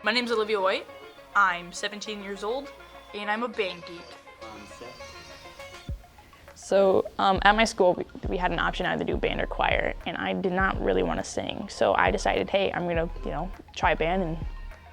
My name's Olivia White. I'm 17 years old, and I'm a band geek. So at my school, we had an option either do band or choir, and I did not really want to sing. So I decided, hey, I'm gonna, try band and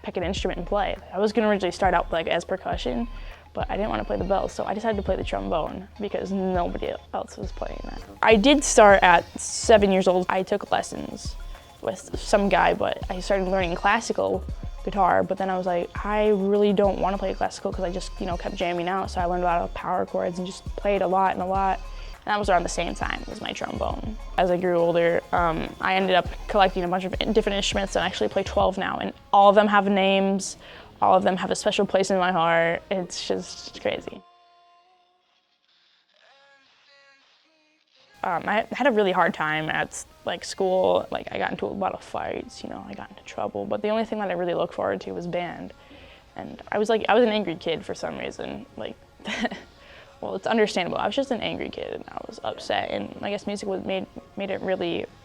pick an instrument and play. I was gonna originally start out as percussion, but I didn't want to play the bells, so I decided to play the trombone because nobody else was playing that. I did start at 7 years old. I took lessons with some guy, but I started learning classical guitar, but then I was like, I really don't want to play classical because I just, kept jamming out. So I learned a lot of power chords and just played a lot. And that was around the same time as my trombone. As I grew older, I ended up collecting a bunch of different instruments, and I actually play 12 now. And all of them have names. All of them have a special place in my heart. It's just crazy. I had a really hard time at school. I got into a lot of fights, I got into trouble. But the only thing that I really looked forward to was band. And I was an angry kid for some reason. Well, it's understandable. I was just an angry kid, and I was upset. And I guess music made it a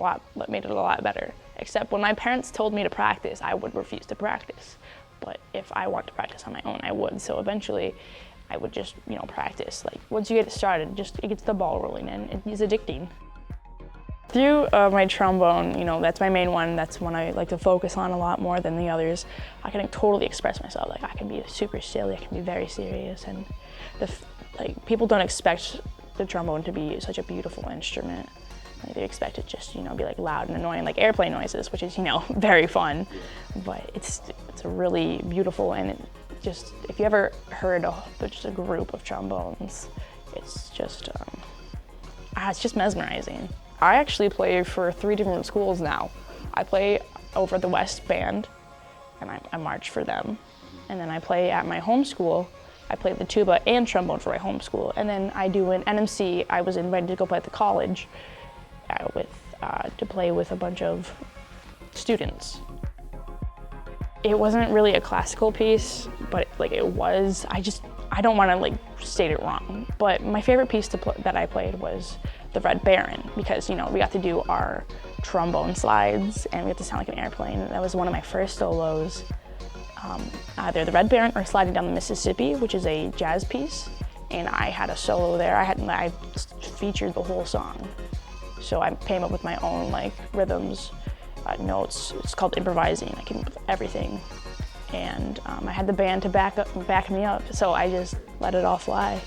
lot better. Except when my parents told me to practice, I would refuse to practice. But if I want to practice on my own, I would. So eventually, I would just, practice. Once you get it started, it gets the ball rolling, and it is addicting. Through my trombone, that's my main one. That's one I like to focus on a lot more than the others. I can totally express myself. I can be super silly. I can be very serious, and people don't expect the trombone to be such a beautiful instrument. They expect it just, be loud and annoying, like airplane noises, which is, very fun. But it's really beautiful, and if you ever heard just a group of trombones, it's just mesmerizing. I actually play for 3 different schools now. I play over the West Band, and I march for them. And then I play at my home school. I play the tuba and trombone for my home school. And then I do an NMC. I was invited to go play at the college to play with a bunch of students. It wasn't really a classical piece, but it was. I don't want to state it wrong, but my favorite piece that I played was the Red Baron, because we got to do our trombone slides and we got to sound like an airplane. That was one of my first solos. Either the Red Baron or Sliding Down the Mississippi, which is a jazz piece, and I had a solo there. I featured the whole song, so I came up with my own rhythms. Notes. It's called improvising. I came up with everything, and I had the band to back me up, so I just let it all fly.